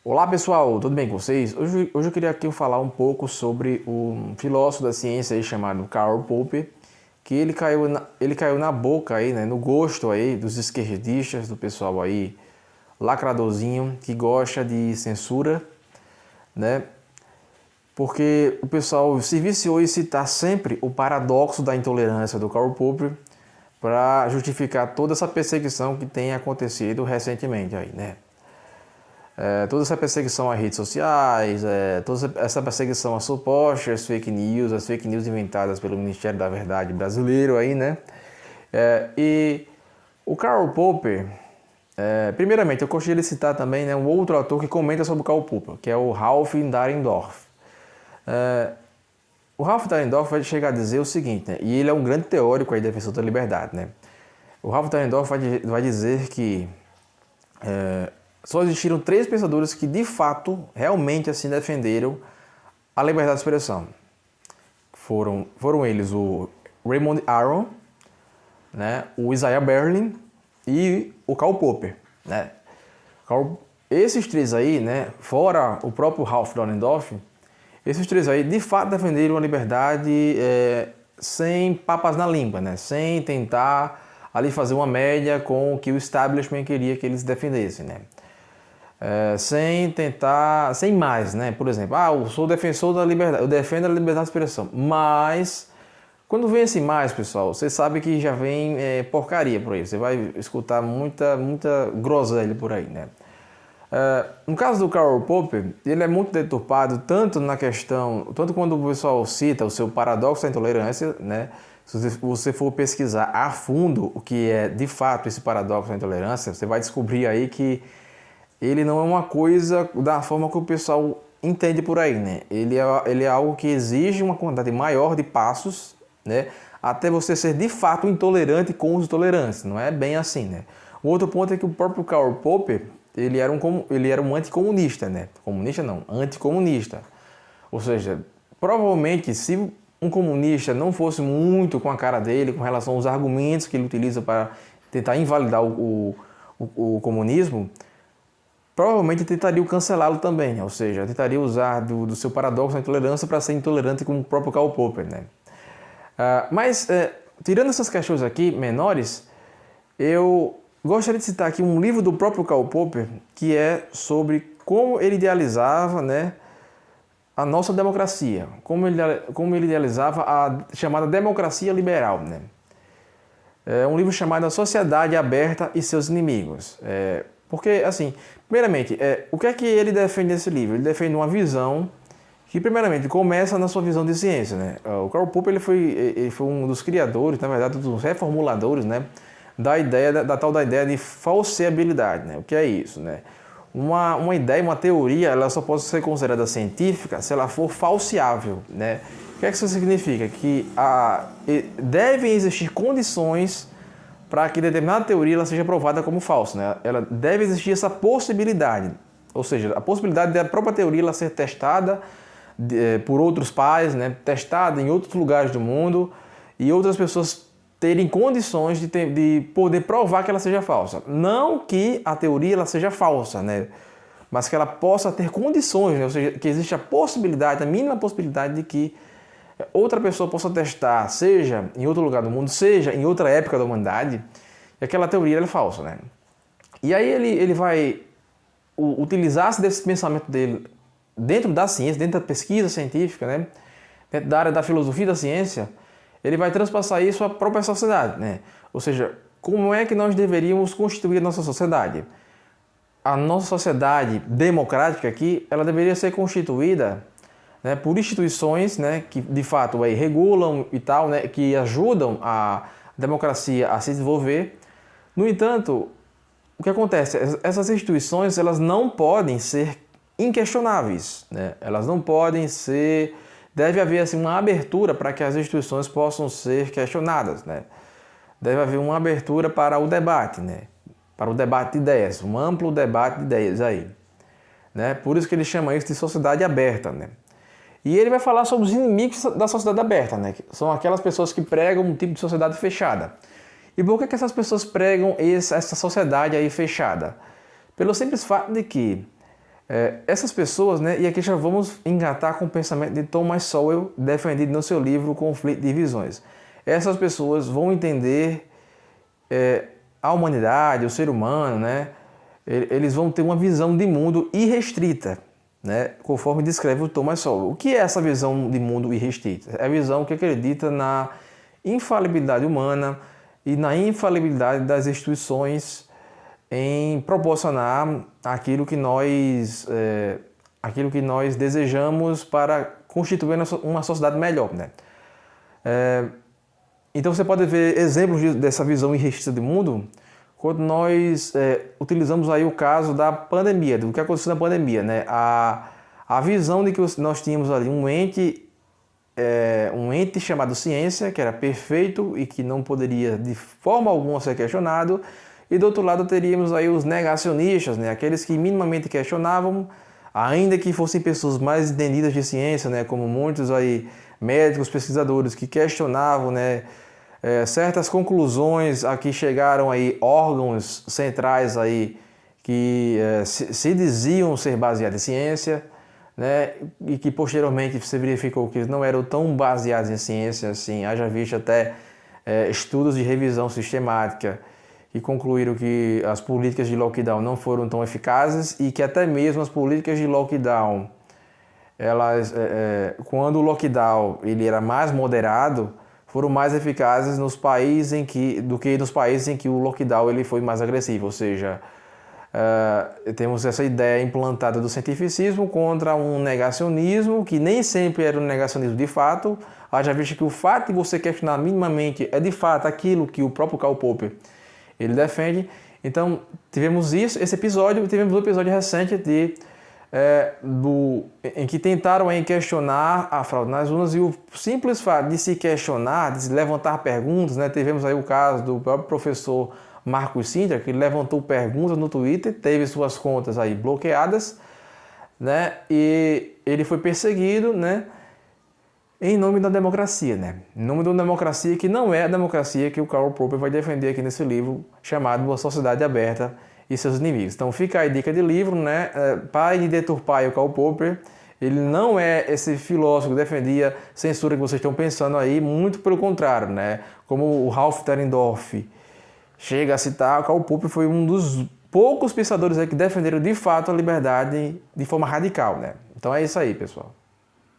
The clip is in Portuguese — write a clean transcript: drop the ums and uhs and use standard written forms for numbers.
Olá pessoal, tudo bem com vocês? Hoje eu queria aqui falar um pouco sobre um filósofo da ciência aí chamado Karl Popper, que ele caiu na boca aí, né, no gosto aí dos esquerdistas, do pessoal aí lacradorzinho que gosta de censura, né? Porque o pessoal se viciou em citar sempre o paradoxo da intolerância do Karl Popper para justificar toda essa perseguição que tem acontecido recentemente aí, né? Toda essa perseguição às redes sociais, toda essa perseguição às supostas fake news, as fake news inventadas pelo Ministério da Verdade brasileiro aí, né? E o Karl Popper, primeiramente, eu gostaria de citar também, né, um outro autor que comenta sobre o Karl Popper, que é o Ralph Dahrendorf. O Ralph Dahrendorf vai chegar a dizer o seguinte, né, e ele é um grande teórico aí defensor da liberdade, né? O Ralph Dahrendorf vai dizer que só existiram 3 pensadores que de fato, realmente assim defenderam a liberdade de expressão. Foram eles o Raymond Aron, né, o Isaiah Berlin e o Karl Popper, né? Esses 3 aí, né, fora o próprio Ralph Dahrendorf, esses 3 aí de fato defenderam a liberdade sem papas na língua, né, sem tentar ali fazer uma média com o que o establishment queria que eles defendessem, né? Sem mais, né? Por exemplo, eu sou defensor da liberdade, eu defendo a liberdade de expressão, mas quando vem assim mais, pessoal, você sabe que já vem porcaria por aí, você vai escutar muita groselha por aí, né? No caso do Karl Popper, ele é muito deturpado tanto quando o pessoal cita o seu paradoxo da intolerância, né? Se você for pesquisar a fundo o que é de fato esse paradoxo da intolerância, você vai descobrir aí que ele não é uma coisa da forma que o pessoal entende por aí, né? Ele é algo que exige uma quantidade maior de passos, né? Até você ser de fato intolerante com os intolerantes. Não é bem assim, né? O outro ponto é que o próprio Karl Popper, ele era um anticomunista, né? Comunista não, anticomunista. Ou seja, provavelmente se um comunista não fosse muito com a cara dele com relação aos argumentos que ele utiliza para tentar invalidar o comunismo, provavelmente tentaria cancelá-lo também, ou seja, tentaria usar do seu paradoxo da intolerância para ser intolerante com o próprio Karl Popper, né? Mas, tirando essas questões aqui menores, eu gostaria de citar aqui um livro do próprio Karl Popper, que é sobre como ele idealizava, né, a nossa democracia, como ele idealizava a chamada democracia liberal, né? É um livro chamado A Sociedade Aberta e Seus Inimigos. Porque, assim, primeiramente, o que é que ele defende nesse livro? Ele defende uma visão que, primeiramente, começa na sua visão de ciência, né? O Karl Popper ele foi um dos criadores, na verdade, dos reformuladores, né, da tal ideia de falseabilidade, né? O que é isso, né? Uma ideia, uma teoria, ela só pode ser considerada científica se ela for falseável, né? O que é que isso significa? Que devem existir condições para que determinada teoria ela seja provada como falsa, né? Ela deve existir essa possibilidade, ou seja, a possibilidade da própria teoria ela ser testada por outros pares, né? Testada em outros lugares do mundo e outras pessoas terem condições de poder provar que ela seja falsa. Não que a teoria ela seja falsa, né? Mas que ela possa ter condições, né? Ou seja, que existe a possibilidade, a mínima possibilidade de que outra pessoa possa testar, seja em outro lugar do mundo, seja em outra época da humanidade, e aquela teoria é falsa, né? E aí ele vai utilizar-se desse pensamento dele dentro da ciência, dentro da pesquisa científica, né? Dentro da área da filosofia da ciência, ele vai transpassar isso à própria sociedade, né? Ou seja, como é que nós deveríamos constituir a nossa sociedade? A nossa sociedade democrática aqui, ela deveria ser constituída, né, por instituições, né, que de fato regulam e tal, né, que ajudam a democracia a se desenvolver. No entanto, o que acontece? Essas instituições elas não podem ser inquestionáveis, né? Elas não podem ser... Deve haver assim, uma abertura para que as instituições possam ser questionadas, né? Deve haver uma abertura para o debate, né? Para o debate de ideias, um amplo debate de ideias aí, né? Por isso que ele chama isso de sociedade aberta, né? E ele vai falar sobre os inimigos da sociedade aberta, né? Que são aquelas pessoas que pregam um tipo de sociedade fechada. E por que essas pessoas pregam essa sociedade aí fechada? Pelo simples fato de que Essas pessoas, né, e aqui já vamos engatar com o pensamento de Thomas Sowell, defendido no seu livro Conflito de Visões. Essas pessoas vão entender a humanidade, o ser humano, né, eles vão ter uma visão de mundo irrestrita, né, conforme descreve o Thomas Sowell. O que é essa visão de mundo irrestrita? É a visão que acredita na infalibilidade humana e na infalibilidade das instituições em proporcionar aquilo que nós desejamos para constituir uma sociedade melhor, né? Então você pode ver exemplos dessa visão irrestrita do mundo quando nós utilizamos aí o caso da pandemia, do que aconteceu na pandemia, né? A visão de que nós tínhamos ali um ente chamado ciência, que era perfeito e que não poderia de forma alguma ser questionado, e do outro lado teríamos aí os negacionistas, né? Aqueles que minimamente questionavam, ainda que fossem pessoas mais entendidas de ciência, né? Como muitos aí médicos, pesquisadores que questionavam, né? Certas conclusões a que chegaram aí órgãos centrais aí que se diziam ser baseados em ciência, né, e que posteriormente se verificou que eles não eram tão baseados em ciência assim, haja visto até estudos de revisão sistemática que concluíram que as políticas de lockdown não foram tão eficazes e que até mesmo as políticas de lockdown, quando o lockdown ele era mais moderado, foram mais eficazes nos países do que nos países em que o lockdown ele foi mais agressivo, ou seja, temos essa ideia implantada do cientificismo contra um negacionismo, que nem sempre era um negacionismo de fato, haja visto que o fato de você questionar minimamente é de fato aquilo que o próprio Karl Popper ele defende. Então, tivemos esse episódio, tivemos um episódio recente em que tentaram aí questionar a fraude nas urnas, e o simples fato de se questionar, de se levantar perguntas, né? Tivemos aí o caso do próprio professor Marcos Sintra, que levantou perguntas no Twitter, teve suas contas aí bloqueadas, né? E ele foi perseguido, né? Em nome da democracia, né? Em nome de uma democracia que não é a democracia que o Karl Popper vai defender aqui nesse livro, chamado Uma Sociedade Aberta e Seus Inimigos. Então fica aí a dica de livro, né? Pare de deturpar o Karl Popper. Ele não é esse filósofo que defendia censura que vocês estão pensando aí, muito pelo contrário, né? Como o Ralph Dahrendorf chega a citar, o Karl Popper foi um dos poucos pensadores aí que defenderam de fato a liberdade de forma radical, né? Então é isso aí, pessoal.